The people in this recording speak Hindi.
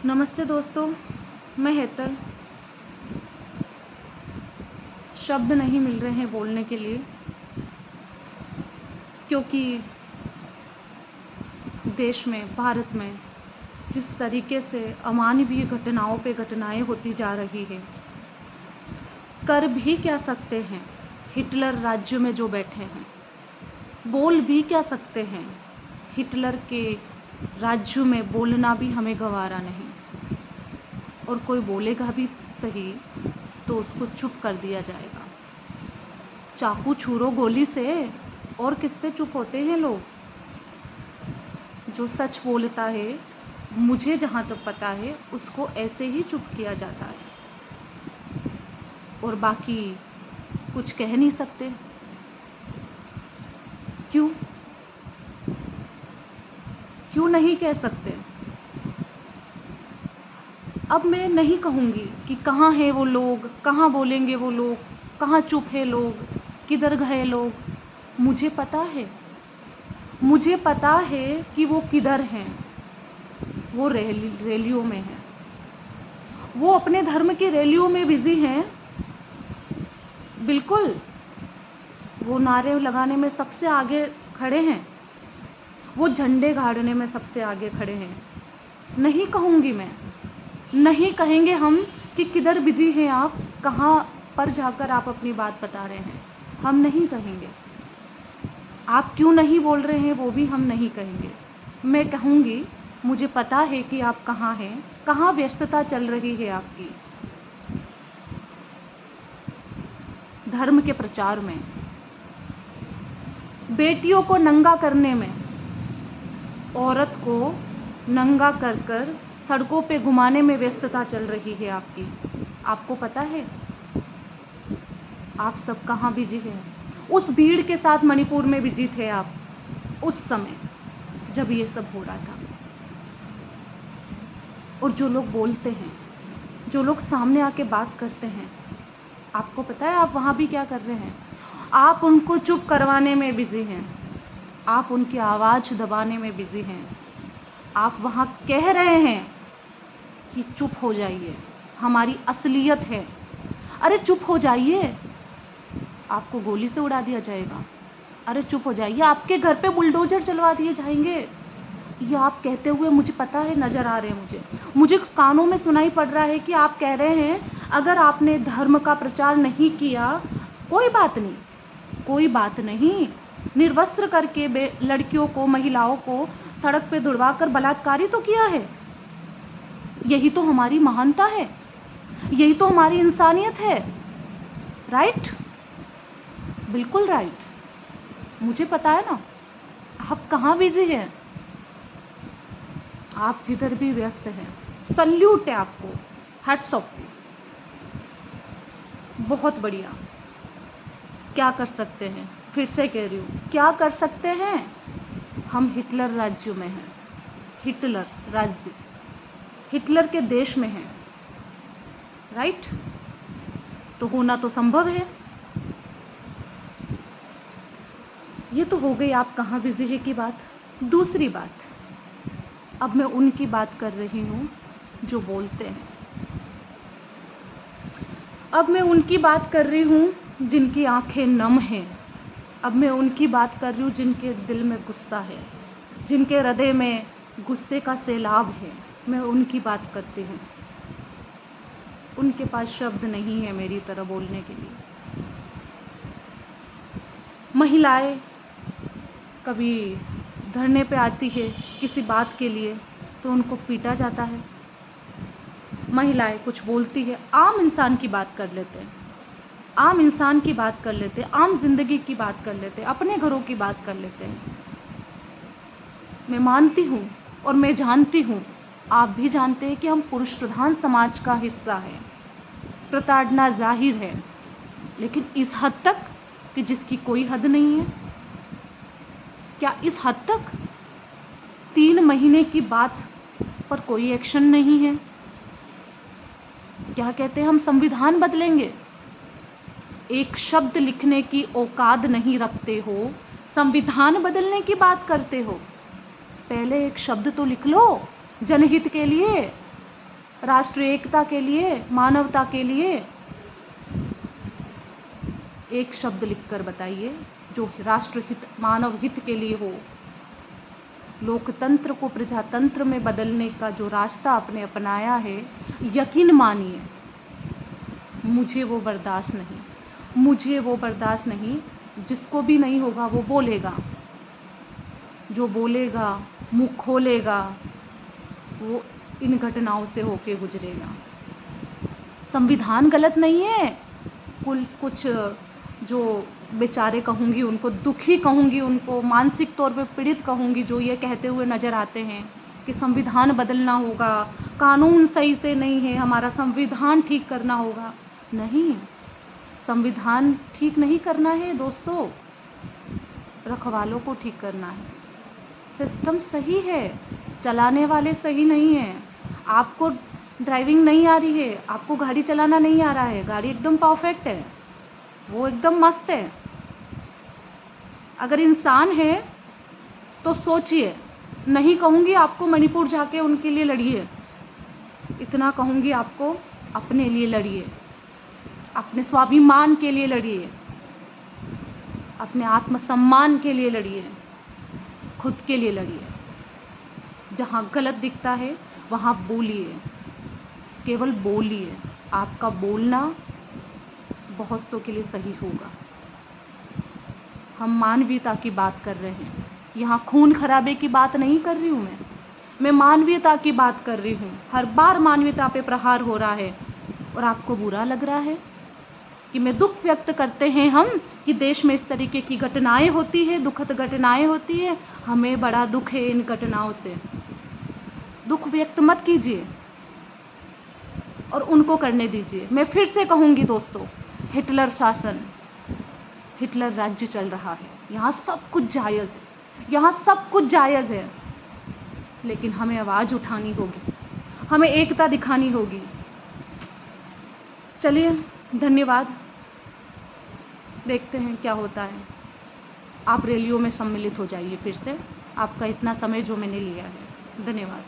नमस्ते दोस्तों, मैं हेतल। शब्द नहीं मिल रहे हैं बोलने के लिए, क्योंकि देश में, भारत में जिस तरीके से अमानवीय घटनाओं पे घटनाएं होती जा रही है, कर भी क्या सकते हैं हिटलर राज्य में जो बैठे हैं, बोल भी क्या सकते हैं। हिटलर के राज्य में बोलना भी हमें गवारा नहीं, और कोई बोलेगा भी सही तो उसको चुप कर दिया जाएगा। चाकू छुरो गोली से, और किससे चुप होते हैं लोग। जो सच बोलता है, मुझे जहाँ तक पता है, उसको ऐसे ही चुप किया जाता है, और बाकी कुछ कह नहीं सकते। क्यों नहीं कह सकते। अब मैं नहीं कहूँगी कि कहाँ हैं वो लोग, कहाँ बोलेंगे वो लोग, कहाँ चुप है लोग, किधर गए लोग। मुझे पता है कि वो किधर हैं। वो रैलियों में हैं, वो अपने धर्म की रैलियों में बिजी हैं। बिल्कुल, वो नारे लगाने में सबसे आगे खड़े हैं, वो झंडे गाड़ने में सबसे आगे खड़े हैं। नहीं कहूँगी मैं, नहीं कहेंगे हम कि किधर बिजी हैं आप, कहाँ पर जाकर आप अपनी बात बता रहे हैं, हम नहीं कहेंगे। आप क्यों नहीं बोल रहे हैं वो भी हम नहीं कहेंगे। मैं कहूँगी, मुझे पता है कि आप कहाँ हैं, कहाँ व्यस्तता चल रही है आपकी धर्म के प्रचार में, बेटियों को नंगा करने में, औरत को नंगा कर कर सड़कों पे घुमाने में व्यस्तता चल रही है आपकी। आपको पता है आप सब कहाँ बिजी हैं। उस भीड़ के साथ मणिपुर में बिजी थे आप उस समय जब ये सब हो रहा था। और जो लोग बोलते हैं, जो लोग सामने आके बात करते हैं, आपको पता है आप वहाँ भी क्या कर रहे हैं। आप उनको चुप करवाने में बिजी हैं, आप उनकी आवाज़ दबाने में बिजी हैं। आप वहाँ कह रहे हैं कि चुप हो जाइए, हमारी असलियत है। अरे चुप हो जाइए, आपको गोली से उड़ा दिया जाएगा। अरे चुप हो जाइए, आपके घर पे बुलडोजर चलवा दिए जाएंगे। ये आप कहते हुए मुझे पता है, नज़र आ रहे हैं मुझे कानों में सुनाई पड़ रहा है कि आप कह रहे हैं अगर आपने धर्म का प्रचार नहीं किया, कोई बात नहीं, निर्वस्त्र करके लड़कियों को, महिलाओं को सड़क पे दौड़वा कर बलात्कारी तो किया है। यही तो हमारी महानता है, यही तो हमारी इंसानियत है। राइट, बिल्कुल राइट। मुझे पता है ना आप कहाँ बिजी हैं। आप जिधर भी व्यस्त हैं, सल्यूट है आपको, हैट्स ऑफ। बहुत बढ़िया। क्या कर सकते हैं, फिर से कह रही हूँ, क्या कर सकते हैं। हम हिटलर राज्य में हैं, हिटलर राज्य, हिटलर के देश में हैं। राइट, तो होना तो संभव है। ये तो हो गई आप कहाँ बिजी है की बात। दूसरी बात, अब मैं उनकी बात कर रही हूँ जो बोलते हैं। अब मैं उनकी बात कर रही हूँ जिनकी आंखें नम हैं। अब मैं उनकी बात कर रही हूँ जिनके दिल में गुस्सा है, जिनके हृदय में गुस्से का सैलाब है। मैं उनकी बात करती हूँ। उनके पास शब्द नहीं है मेरी तरह बोलने के लिए। महिलाएं कभी धरने पे आती है किसी बात के लिए तो उनको पीटा जाता है। महिलाएं कुछ बोलती है, आम इंसान की बात कर लेते हैं, आम इंसान की बात कर लेते हैं, आम जिंदगी की बात कर लेते हैं, अपने घरों की बात कर लेते हैं। मैं मानती हूँ और मैं जानती हूँ, आप भी जानते हैं कि हम पुरुष प्रधान समाज का हिस्सा हैं। प्रताड़ना जाहिर है, लेकिन इस हद तक कि जिसकी कोई हद नहीं है। क्या इस हद तक 3 महीने की बात पर कोई एक्शन नहीं है। क्या कहते हैं, हम संविधान बदलेंगे, एक शब्द लिखने की औकात नहीं रखते हो, संविधान बदलने की बात करते हो। पहले एक शब्द तो लिख लो जनहित के लिए, राष्ट्रीय एकता के लिए, मानवता के लिए एक शब्द लिखकर बताइए जो राष्ट्र हित, मानव हित के लिए हो। लोकतंत्र को प्रजातंत्र में बदलने का जो रास्ता आपने अपनाया है, यकीन मानिए मुझे वो बर्दाश्त नहीं, मुझे वो बर्दाश्त नहीं। जिसको भी नहीं होगा वो बोलेगा, जो बोलेगा, मुँह खोलेगा, वो इन घटनाओं से होके गुजरेगा। संविधान गलत नहीं है। कुछ जो बेचारे कहूँगी, उनको दुखी कहूँगी, उनको मानसिक तौर पे पीड़ित कहूँगी, जो ये कहते हुए नज़र आते हैं कि संविधान बदलना होगा, कानून सही से नहीं है, हमारा संविधान ठीक करना होगा। नहीं, संविधान ठीक नहीं करना है दोस्तों, रखवालों को ठीक करना है। सिस्टम सही है, चलाने वाले सही नहीं हैं। आपको ड्राइविंग नहीं आ रही है, आपको गाड़ी चलाना नहीं आ रहा है, गाड़ी एकदम परफेक्ट है, वो एकदम मस्त है। अगर इंसान है तो सोचिए, नहीं कहूँगी आपको मणिपुर जाके उनके लिए लड़िए, इतना कहूँगी आपको अपने लिए लड़िए, अपने स्वाभिमान के लिए लड़िए, अपने आत्मसम्मान के लिए लड़िए, खुद के लिए लड़िए। जहाँ गलत दिखता है वहाँ बोलिए, केवल बोलिए। आपका बोलना बहुत सौ के लिए सही होगा। हम मानवीयता की बात कर रहे हैं, यहाँ खून खराबे की बात नहीं कर रही हूँ मैं मानवीयता की बात कर रही हूँ। हर बार मानवीयता पे प्रहार हो रहा है और आपको बुरा लग रहा है कि मैं दुख व्यक्त करते हैं हम कि देश में इस तरीके की घटनाएं होती है, दुखद घटनाएं होती है। हमें बड़ा दुख है इन घटनाओं से। दुख व्यक्त मत कीजिए और उनको करने दीजिए। मैं फिर से कहूँगी दोस्तों, हिटलर शासन, हिटलर राज्य चल रहा है, यहाँ सब कुछ जायज़ है, यहाँ सब कुछ जायज़ है, लेकिन हमें आवाज़ उठानी होगी, हमें एकता दिखानी होगी। चलिए, धन्यवाद। देखते हैं क्या होता है। आप रैलियों में सम्मिलित हो जाइए फिर से। आपका इतना समय जो मैंने लिया है, धन्यवाद।